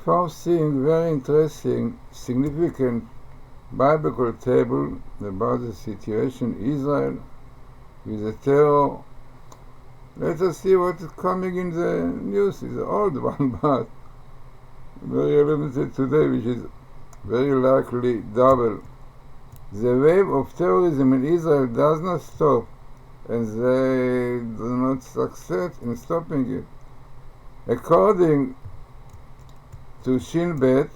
fourth thing, very interesting, significant biblical table about the situation in Israel with the terror. Let us see what is coming in the news. It's an old one, but very limited today, which is very likely double. The wave of terrorism in Israel does not stop, and they do not succeed in stopping it. According to Shin Bet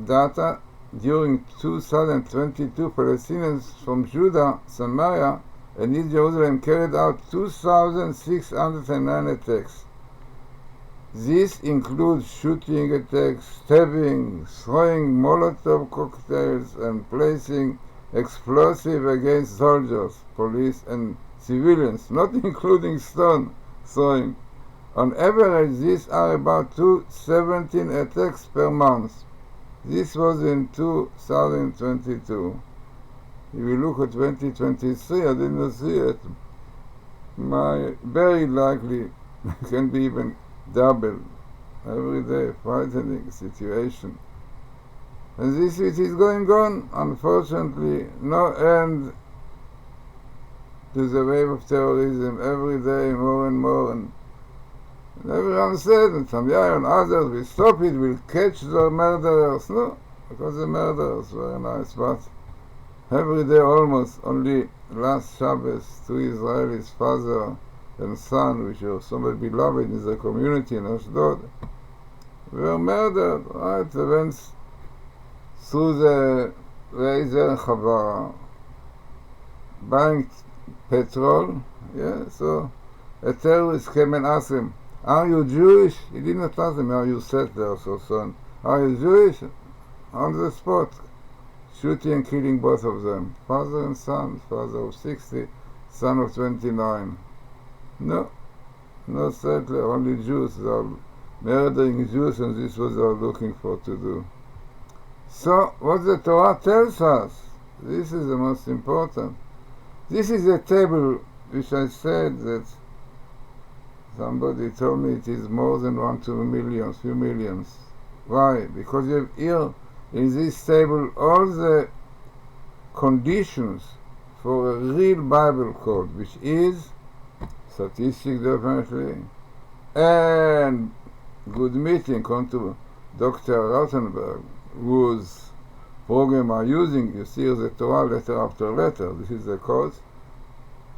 data, during 2022, Palestinians from Judah, Samaria, and East Jerusalem carried out 2,609 attacks. This includes shooting attacks, stabbing, throwing Molotov cocktails, and placing explosives against soldiers, police, and civilians, not including stone throwing. On average, these are about 217 attacks per month. This was in 2022. If we look at 2023, I did not see it. Very likely can be even double. Every day, frightening situation. And this it is going on. Unfortunately, no end to the wave of terrorism. Every day, more and more. And everyone said, and Matityahu and others, will stop it, will catch the murderers. No, because the murderers, very nice, but every day almost, only last Shabbos, two Israelis, father and son, which were so much beloved in the community in Ashdod, were murdered, right? They went through the Reiser Chavara, buying petrol, yeah, so a terrorist came and asked him, "Are you Jewish?" He did not ask him, "Are you settlers or so on?" "Are you Jewish?" On the spot, shooting and killing both of them, father and son, father of 60, son of 29. No settler, only Jews. They are murdering Jews, and this is what they are looking for to do. So, what the Torah tells us, this is the most important. This is a table which I said that somebody told me it is more than 1 to a million, few millions. Why? Because you have here in this table all the conditions for a real Bible code, which is statistics definitely, and good meeting, come to Dr. Rothenberg, whose program are using, you see the Torah letter after letter, this is the code.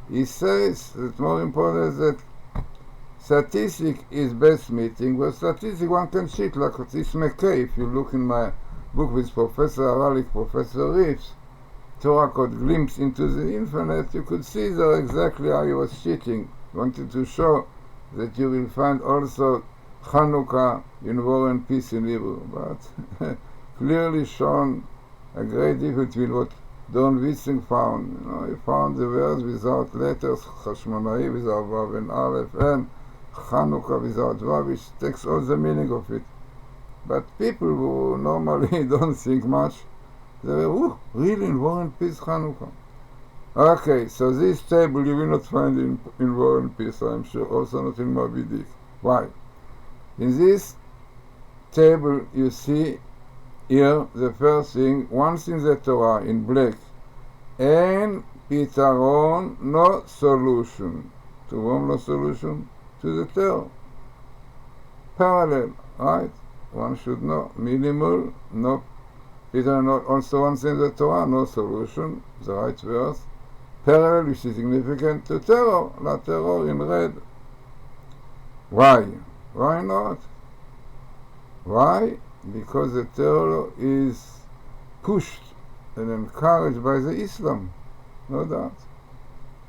He says that more important is that statistic is best meeting, but statistic one can cheat, like this McKay. If you look in my book with Professor Aralik, Professor Reeves, Torah code glimpse into the infinite, you could see there exactly how he was cheating. He wanted to show that you will find also Chanukah in War and Peace in Hebrew, but clearly shown a great difference between what Don Witzing found. He found the words without letters, Chashmonai without Vav and Aleph, and Chanukah without Vav, which takes all the meaning of it. But people who normally don't think much, they were, really in War and Peace Chanukah. Okay, so this table you will not find in War and Peace, I'm sure, also not in Moby Dick. Why? In this table you see here the first thing, once in the Torah in black, and pitaron, no solution. To whom no solution? To the terror. Parallel, right? One should know. Minimal, no pitaron, also once in the Torah, no solution, the right verse. Parallel, which is significant to terror, la terror in red. Why? Why not? Why? Because the terror is pushed and encouraged by the Islam, no doubt.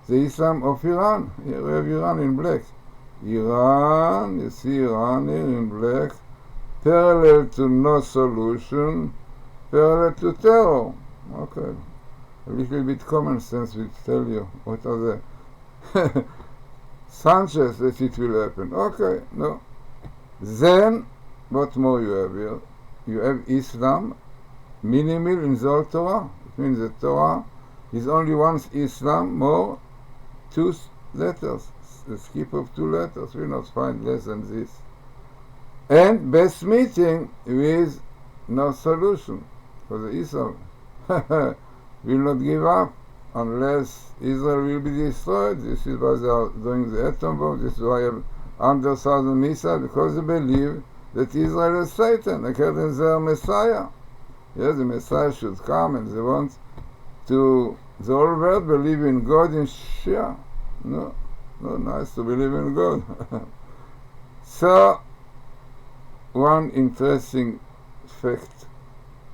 The Islam of Iran. Here we have Iran in black. Iran, you see Iran here in black, parallel to no solution, parallel to terror. Okay. A little bit common sense will tell you what are the Sanchez that it will happen. Okay, no. Then, what more you have here? You have Islam, minimal in the old Torah. It means the Torah is only once Islam, more 2 letters. The skip of 2 letters will not find less than this. And best meeting with no solution. Because Israel will not give up unless Israel will be destroyed. This is why they are doing the atom bomb. This is why they have 100,000 missiles, because they believe that Israel is Satan, according to their Messiah. Yes, the Messiah should come, and they want to, the whole world believe in God in Shia. No, not nice to believe in God. So, one interesting fact,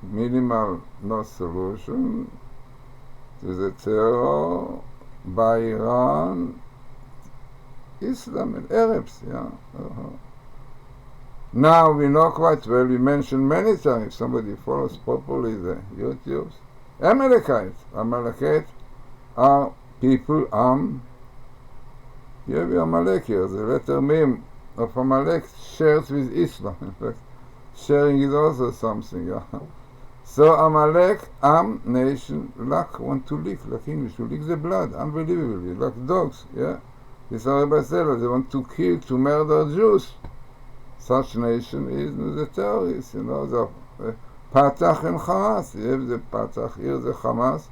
minimal, no solution to the terror by Iran, Islam and Arabs. Yeah. Now we know quite well, we mentioned many times, if somebody follows properly the YouTubes, Amalekite are people, you have Amalek here, the letter Mem of Amalek shares with Islam. In fact, sharing is also something. Yeah. So Amalek, nation, want to lick, like English, to lick the blood, unbelievably, like dogs. Yeah. This Arab said, they want to kill, to murder Jews. Such nation is the terrorists, the Patach and Hamas. You have the Patach here, the Hamas.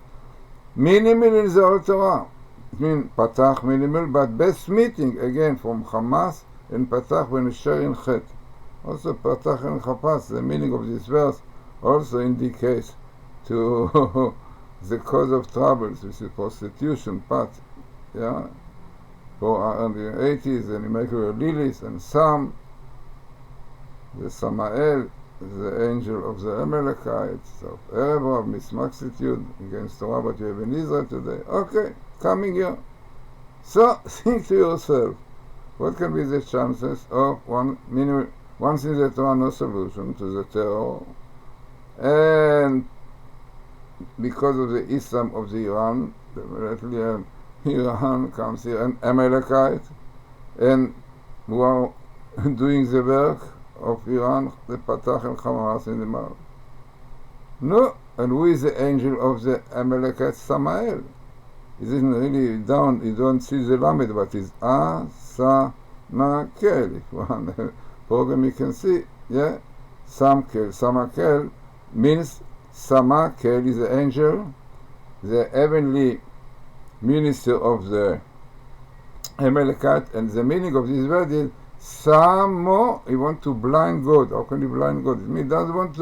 Minimal in the Old Torah. It means Patach minimal, but best meeting again from Hamas and Patach when sharing Chet. Also Patach and Hamas, the meaning of this verse also indicates to the cause of troubles, which is prostitution, Pat. Yeah. For in the 80s, and Emmanuel Lilith and Sam, the Samael, the angel of the Amalekites, of Erev, mismaxitude against Torah, what you have in Israel today. Okay, coming here. So, think to yourself, what can be the chances of once in the Torah, no solution to the terror, and because of the Islam of the Iran, definitely Iran comes here, and Amalekite, and who are doing the work of Iran, the Patach and Hamas in the mouth. No, and who is the angel of the Amalekite? Samael. It isn't really down, you don't see the Lamed, but it's Samakel. If one program you can see, yeah? Samakel means Samakel is the angel, the heavenly minister of the Amalekite, and the meaning of this word is Samo. He wants to blind God. How can he blind God? It means he doesn't want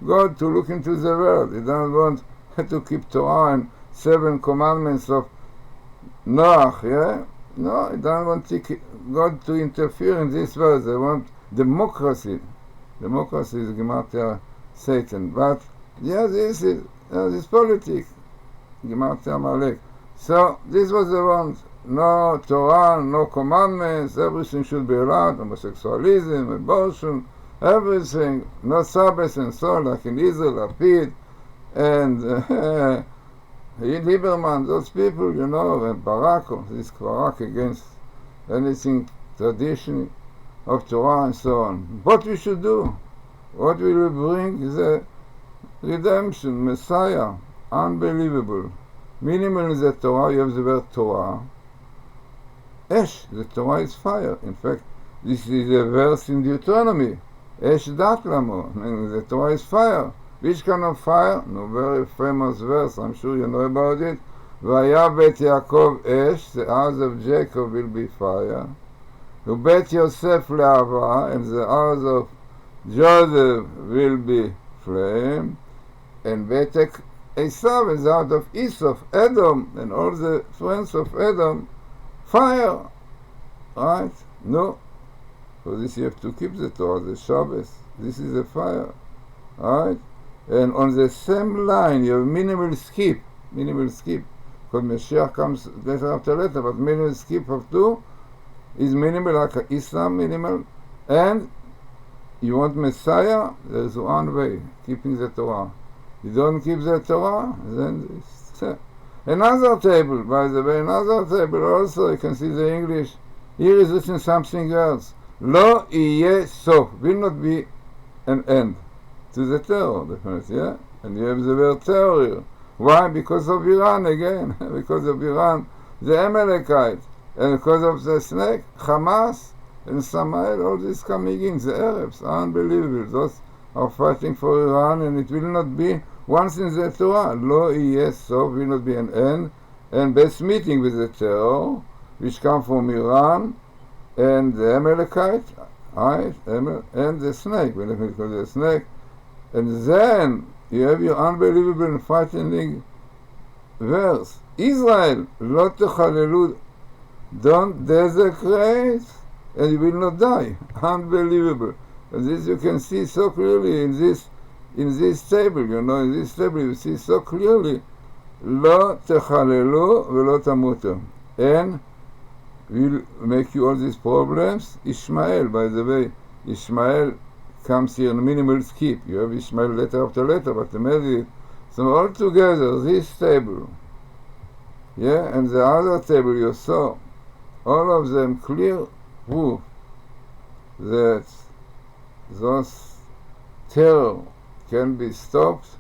God to look into the world. He doesn't want to keep Torah and 7 commandments of Noach. Yeah? No, he doesn't want God to interfere in this world. They want democracy. Democracy is Gematria Satan. But yeah, this is this politics. Gematria Amalek. So this was the one. No Torah, no commandments, everything should be allowed, homosexualism, abortion, everything, no Sabbath and so on, like in Israel, Lapid, and Lieberman, those people, and Barak, this Barak against anything, tradition of Torah and so on. What we should do, what will we bring is a redemption, Messiah, unbelievable. Minimal in the Torah, you have the word Torah. Esh, the Torah is fire. In fact, this is a verse in Deuteronomy. Esh datlamo, meaning the Torah is fire. Which kind of fire? No, very famous verse, I'm sure you know about it. Vaya bet Yaakov esh, the house of Jacob will be fire. Bet Yosef le'ava, and the house of Joseph will be flame. And betek Esav, and the house of Esau, Edom, and all the friends of Edom, fire, right? No. For this you have to keep the Torah, the Shabbos. This is the fire, right? And on the same line, you have minimal skip. Because Mashiach comes later after later, but minimal skip of 2 is minimal, like Islam minimal. And you want Messiah, there is one way, keeping the Torah. You don't keep the Torah, then it's another table, by the way, another table also, you can see the English. Here is written something else. Lo iye sof, will not be an end to the terror, definitely, yeah? And you have the word terror here. Why? Because of Iran again. Because of Iran, the Amalekite. And because of the snake, Hamas, and Samael, all this coming in, the Arabs, unbelievable. Those are fighting for Iran, and it will not be once in the Torah. Lo yes, so will not be an end. And best meeting with the terror, which come from Iran, and the Amalekite, and the snake, when they call the snake. And then you have your unbelievable and frightening verse. Israel, lo techalelu, don't desecrate, and you will not die. Unbelievable. And this you can see so clearly in this table, in this table you see so clearly, lo techalelu velo tamutu. And will make you all these problems. Ishmael, by the way, Ishmael comes here in minimal skip. You have Ishmael letter after letter, but the matter is, so all together, this table, and the other table you saw, all of them clear proof that those terror can be stopped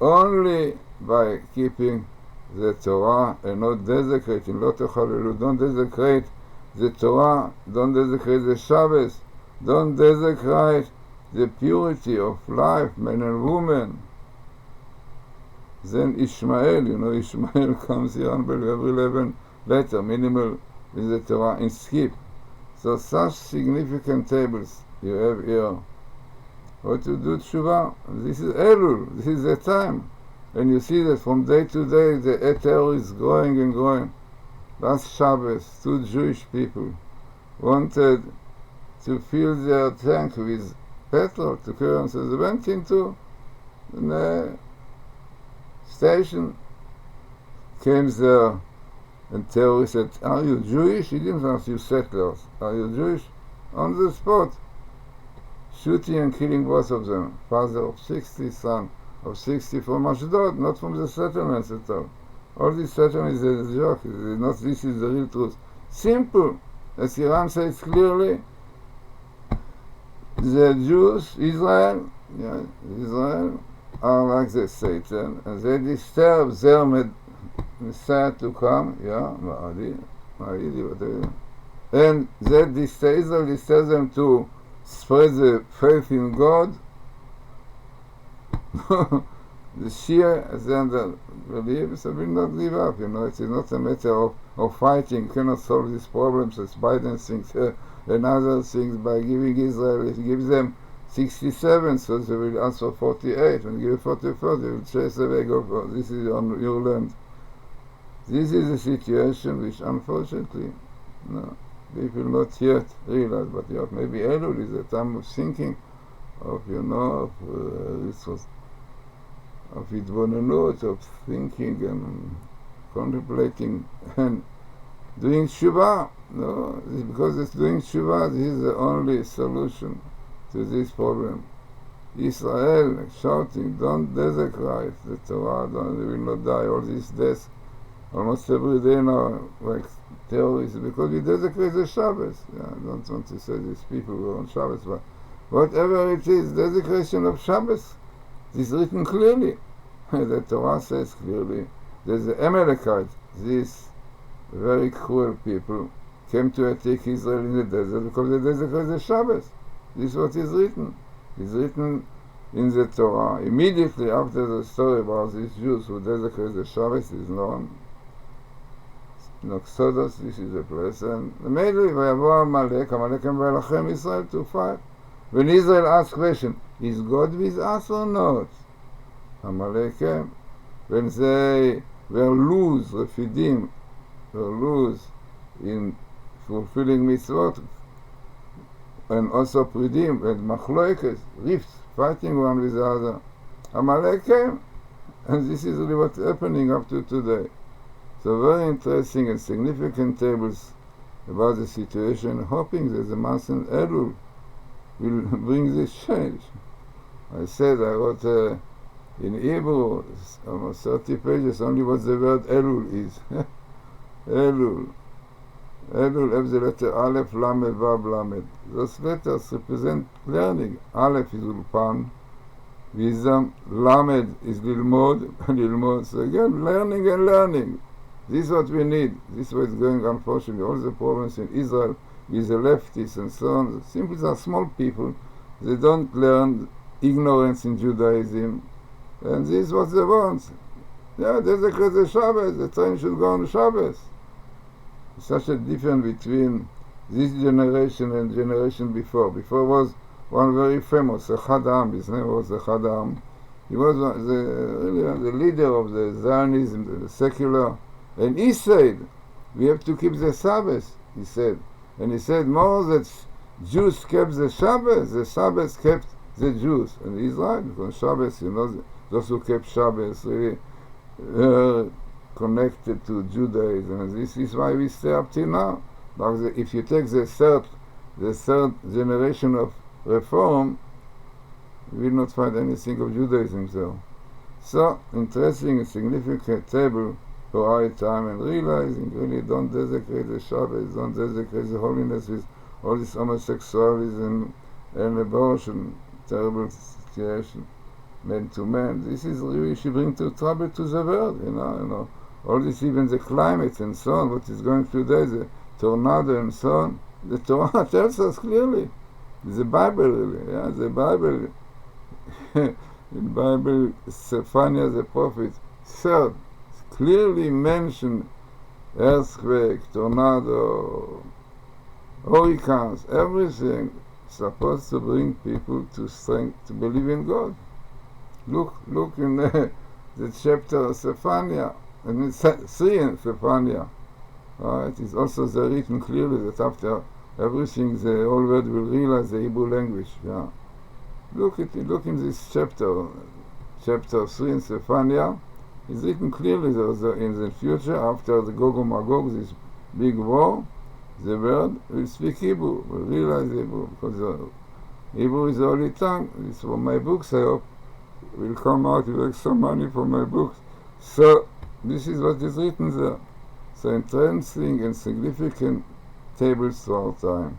only by keeping the Torah and not desecrating. Lo techalelu, don't desecrate the Torah, don't desecrate the Shabbos, don't desecrate the purity of life, man and woman. Then Ishmael, Ishmael comes here unbelievable 11 letter, minimal with the Torah in skip. So such significant tables you have here. How to do tshuva? This is Elul, this is the time. And you see that from day to day the terror is growing and growing. Last Shabbos, 2 Jewish people wanted to fill their tank with petrol to carry on. So they went into the station, came there, and terrorists said, "Are you Jewish?" He didn't ask you settlers. "Are you Jewish?" On the spot, shooting and killing both of them. Father of 60, son of 60 from Ashdod, not from the settlements at all. All these settlements is a joke. This is the real truth. Simple. As Iran says clearly, the Jews, Israel, are like the Satan, and they disturb their Messiah to come, and Israel disturbs them to spread the faith in God. The Shia, as they believe, so will not give up. It is not a matter of fighting. You cannot solve these problems as Biden thinks and other things by giving Israel. If he gives them 67, so they will ask for 48. When you give 44, they will chase away. This is on your land. This is a situation which, unfortunately, people not yet realize. But maybe Elul is a time of thinking, of Idbonenut, of thinking and contemplating and doing Shuvah. Because it's doing Shuvah, this is the only solution to this problem. Israel shouting, don't desecrate the Torah, they will not die. All these deaths almost every day now, like terrorists, because we desecrate the Shabbos. I don't want to say these people were on Shabbos, but whatever it is, desecration of Shabbos is written clearly. The Torah says clearly, there's the Amalekite, these very cruel people, came to attack Israel in the desert because they desecrate the Shabbos. This is what is written. It's written in the Torah. Immediately after the story about these Jews who desecrate the Shabbos is known. In Exodus, this is the place. And immediately, Amalek came Velachem Israel to fight. When Israel asked question, is God with us or not? Amalek came. When they were loose, Refidim, were loose in fulfilling mitzvot, and also Pridim, and Machloekes, rifts, fighting one with the other. Amalek came, and this is really what's happening up to today. So very interesting and significant tables about the situation, hoping that the month in Elul will bring this change. I wrote in Hebrew, almost 30 pages, only what the word Elul is. Elul. Elul have the letter Aleph, Lamed, Vav, Lamed. Those letters represent learning. Aleph is Ulpan, wisdom. Lamed is Lilmod, Lilmod. So again, learning and learning. This is what we need. This is what's going, unfortunately. All the problems in Israel with the leftists and so on. Simply are small people. They don't learn ignorance in Judaism, and this is what they want. Yeah, desecrate the Shabbos. The train should go on Shabbos. Such a difference between this generation and generation before. Before was one very famous, Chadam. His name was Chadam. He was the leader of the Zionism, the secular, and he said, we have to keep the Sabbath, he said. And he said more that Jews kept the Sabbath kept the Jews. And he's right, because Shabbos, those who kept Shabbos really connected to Judaism. And this is why we stay up till now. Because if you take the third generation of Reform, you will not find anything of Judaism there. So, interesting and significant table for our time, and realizing really don't desecrate the Shabbos, don't desecrate the holiness with all this homosexualism and abortion, terrible situation, man to man. This is really should bring to trouble to the world, you know. All this, even the climate and so on, what is going today, the tornado and so on. The Torah tells us clearly. The Bible really, yeah, the Bible. In the Bible, Zephaniah the prophet, third, clearly mentioned earthquake, tornado, hurricanes, everything supposed to bring people to strength, to believe in God. Look in the chapter of Zephaniah, and it's 3 in Zephaniah. It is also written clearly that after everything, the whole world will realize the Hebrew language. Yeah. Look in this chapter 3 in Zephaniah. It's written clearly that in the future, after the Gog and Magog, this big war, the world will speak Hebrew, will realize Hebrew, because Hebrew is the holy tongue. It's for my books, I hope, will come out with some money for my books. So, this is what is written there. So, interesting and significant tables to our time.